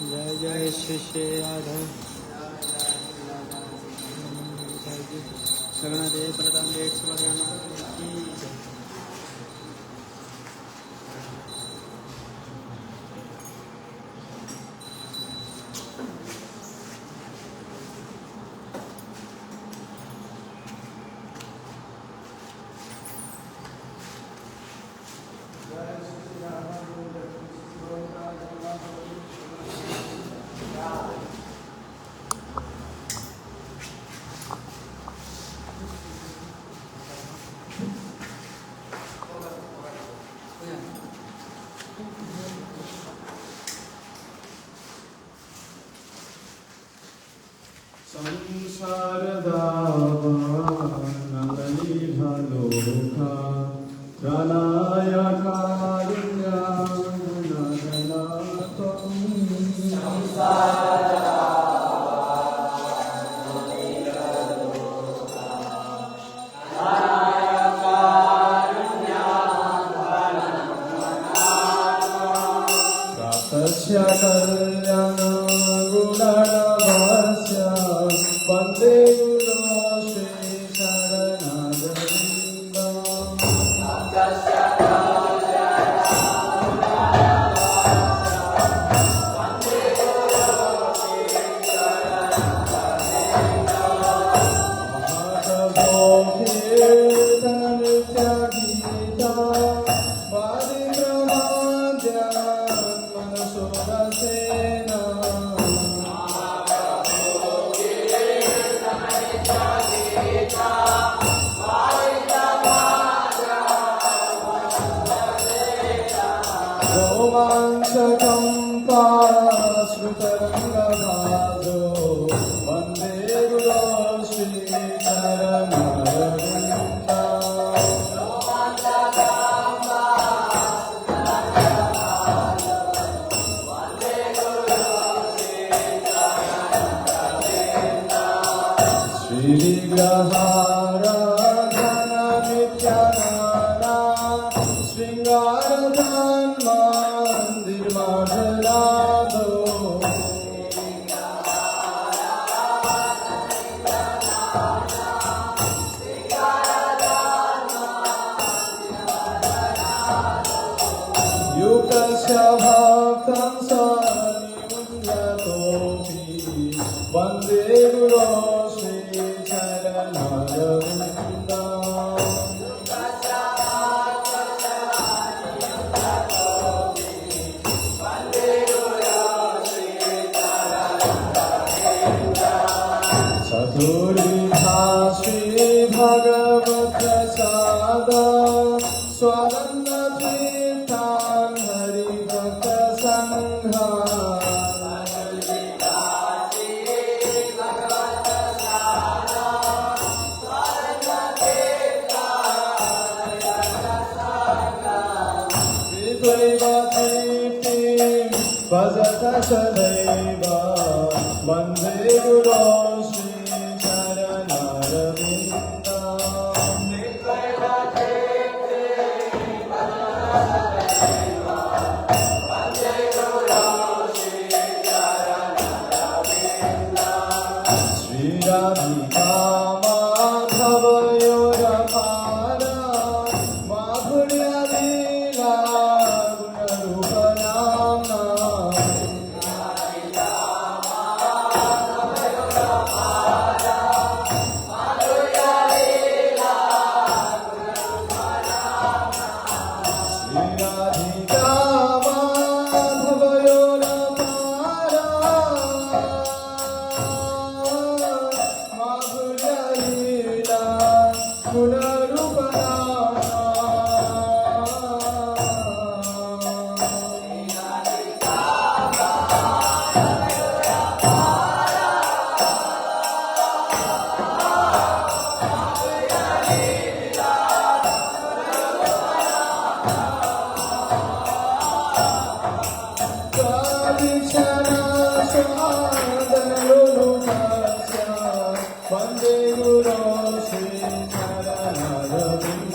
जय जय श्री श्री राधा शरणदेव प्रदान देव संसार दावानगली भालोका प्रलय कारुण्यानगनात्वं संसार दावानगली भालोका प्रलय कारुण्यानगनात्वं प्राप्तस्य कल्याण गुणनवस्य वन्दे गुरो श्री शरणगोविन्दं तस्य वन्दे गुरो श्री शरणगोविन्दं रोमाञ्चकम्पाश्रुतरङ्गभाजो वन्दे गुरो श्री श्रीविग्रहारा धननित्यानारा शृङ्गारधन्मन्दिरमण्डलादो युगस्य भक्तं सनियुञ्जतोऽपि वन्दे गुरो श्री चतुर्विधा श्री भगवत प्रसाद स्वानन्दतीर्थान् हरिभक्त संघान् भजत सदैव वन्दे गुरो श्री चरणरविन्दम् श्रीराधिका माधव योगपारा माधुर्यलीला गुणरूपनाम्ना বিছানা স্বাদলো ভাষা বন্দে গুরু শ্রী চরণারবিন্দ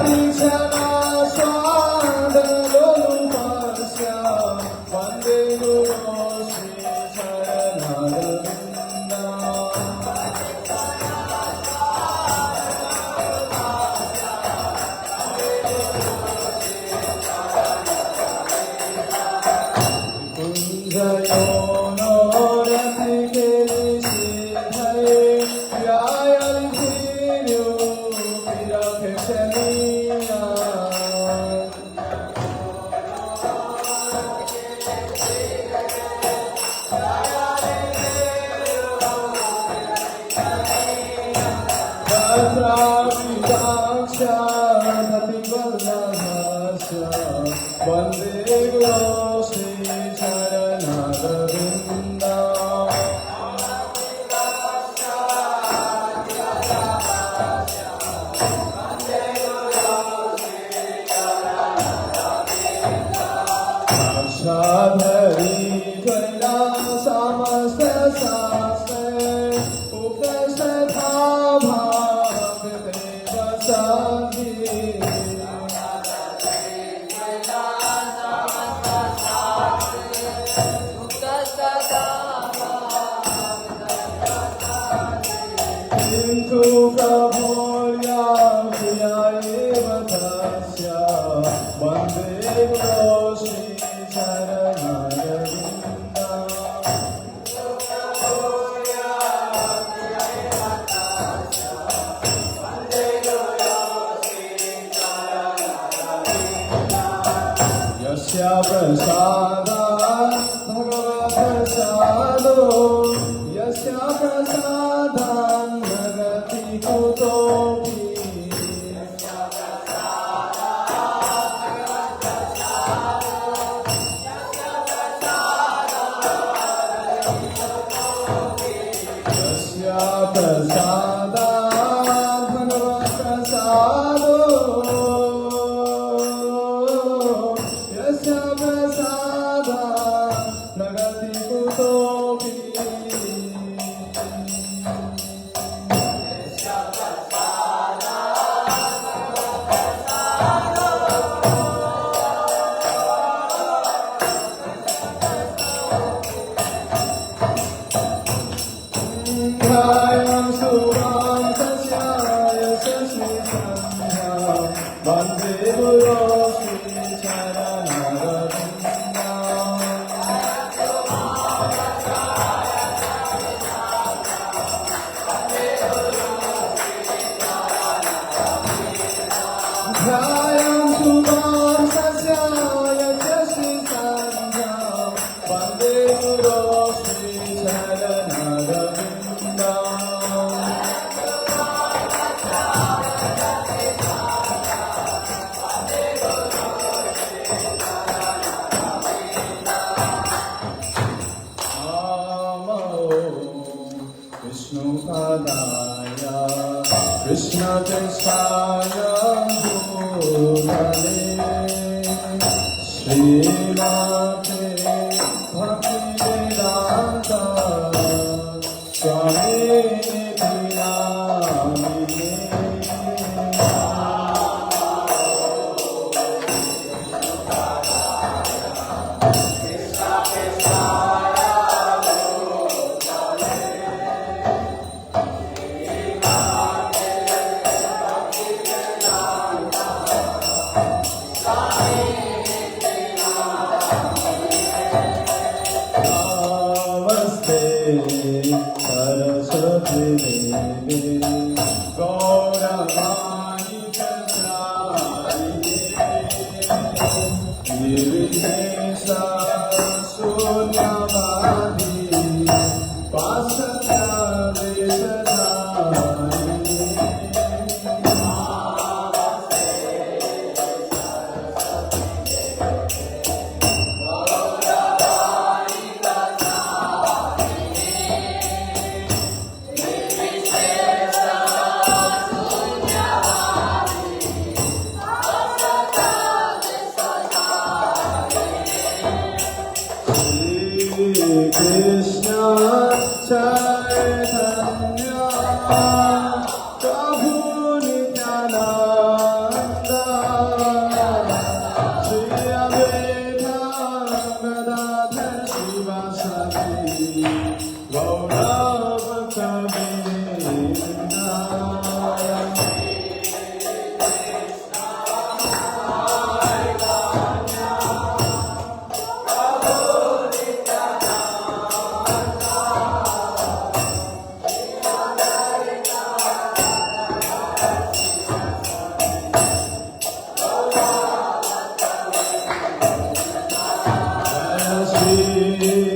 বিছানা স্বাদলো ভাষা বন্দে গুরু Shri চরণারবিন্দ Vande Guru Sri Charanaravinda Sadhari Tvaya Samasta Sastre Upasatha Bhakti Vasadi Into Prabhuya Priyayeva Tasya Vande Guru Sri Charanaravinda Yasya Prasada Bhagavad Prasado Yasya Prasada Nagati Kutopi Yasya Prasada Bhagavad Prasado Yasya Prasada Nagati Kutopi Dhayam Subham Tasya Yasya Shri Sandhya Vande Guru Shri Charanaravinda Dhayam Subham Tasya Yasya Shri Sandhya Vande Guru Shri Charanaravinda Vishnu Padaya Krishna Keshaya Bhutale Srimate Bhakti Vedanta Swami Nityanamine Namaste Saraswati Devi Gauravani Prasarine Nirvishesha Sunyavadi Pasatya Vesadharine Chaitanya Prabhu Nityananda Shri Advaita Gadadhar Srivasadi Gaura Bhakta-vrinda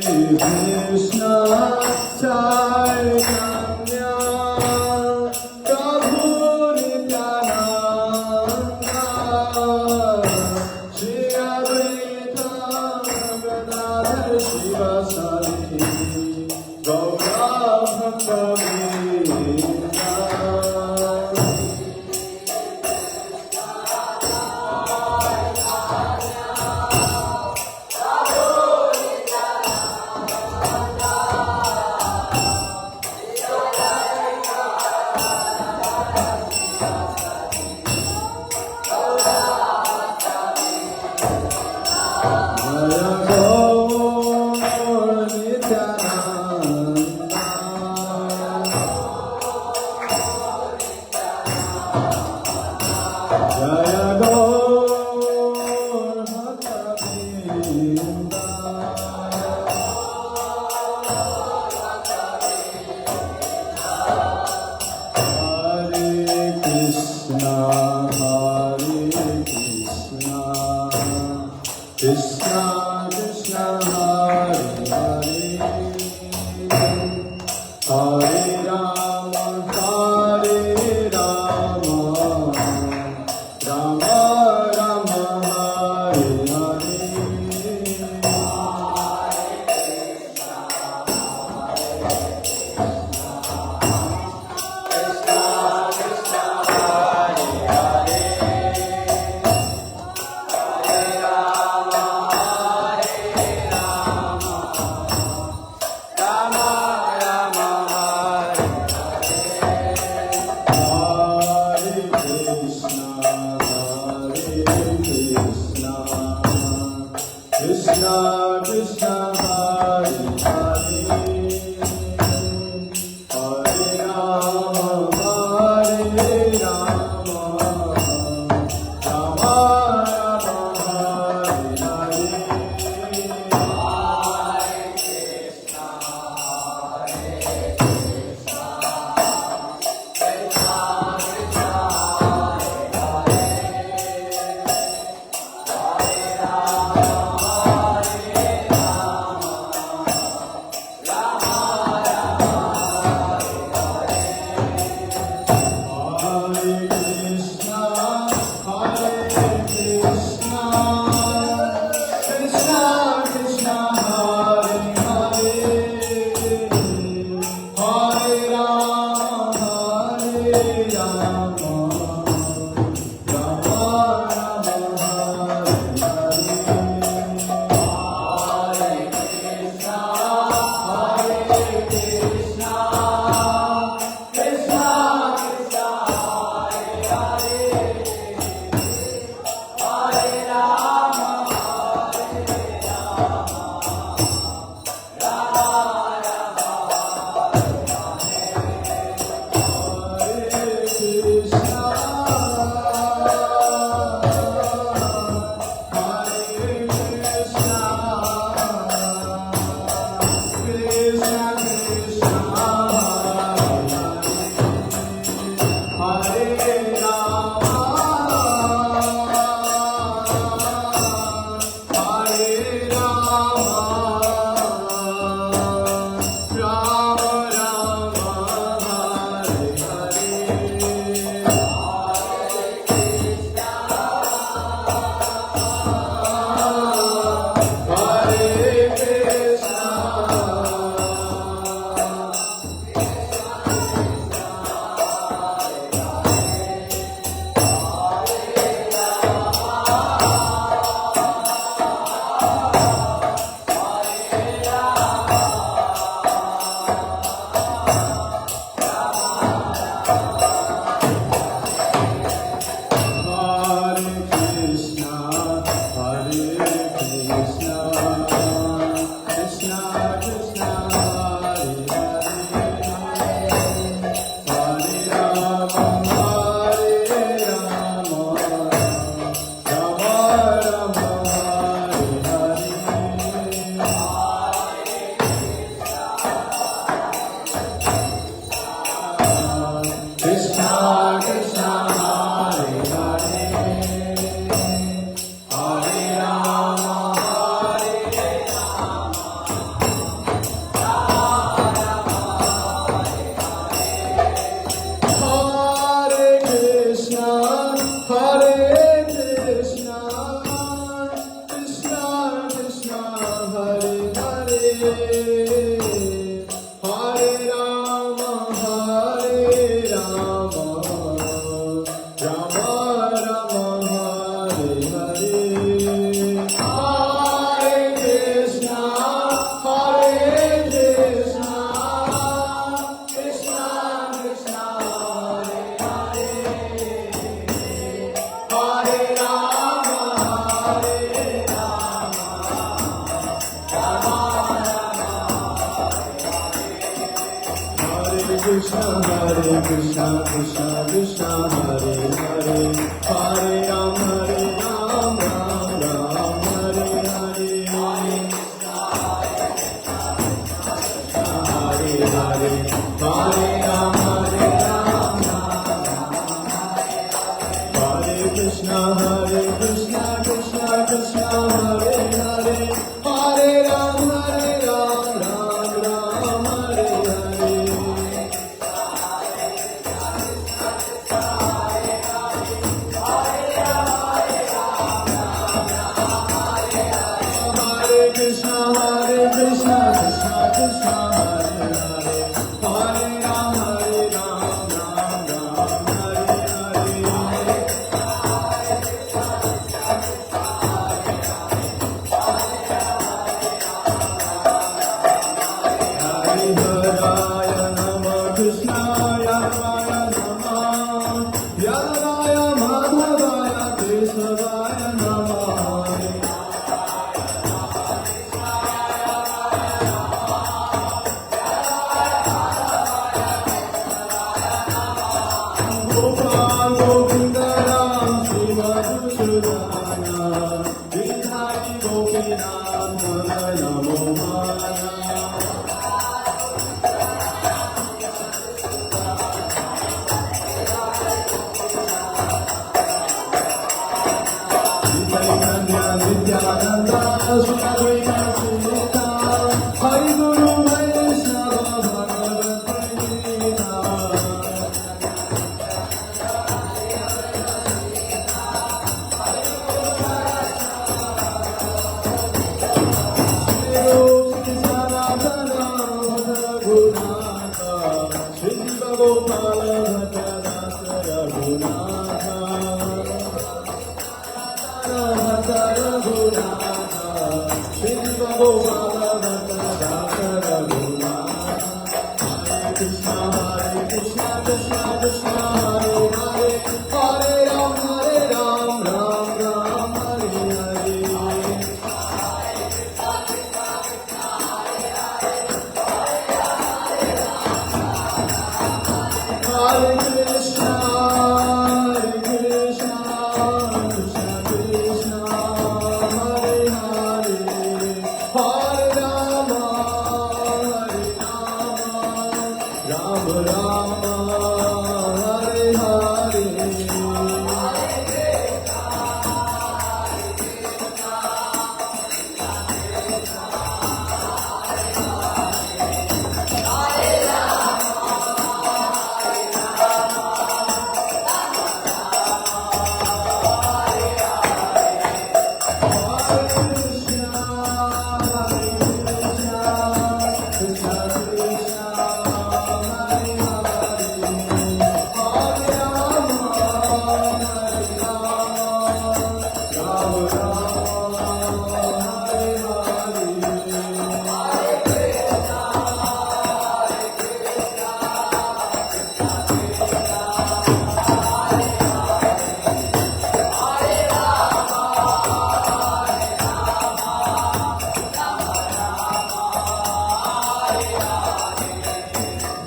Krishna Chaitanya Prabhu Nityananda Shri Advaita Gadadhar Srivasadi Gaura Bhakta-vrinda Krishna Krishna Hare Hare Hare Rama Hare Rama Rama Rama Hare Hare Krishna Krishna Hare Hare Hare Rama Hare Rama Rama Rama Hare Hare Krishna Hare Krishna Krishna Krishna Hare Hare Hare Ram Ram Ram Hare Hare Hare Hare Hare Ram Hare Krishna Krishna Krishna Hare Hare Hare Ram Ram Ram Hare Hare Hare Krishna Krishna Krishna Hare Hare Hare Ram Ram Ram Hare Hare Hare Namah Krishnaya Vaya Namah Yadavaya Madhavaya Kesavaya Namah Gopal Govinda Ram Shri Madhusudana Vidhari Gopinam Namo Maya Nityananda Sudhaita Sudhita Hari Guru Vaishnava Bhagavad Gita Shri Sanatana Bhagavata Shri Bhagopala Bhattadasa Raghunatha Krishna Krishna Krishna Hare Hare Hare Ram Ram Ram Hare Hare Hare Krishna Krishna Krishna Hare Hare Hare Rama Ram Rama Hare Hare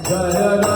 Jaya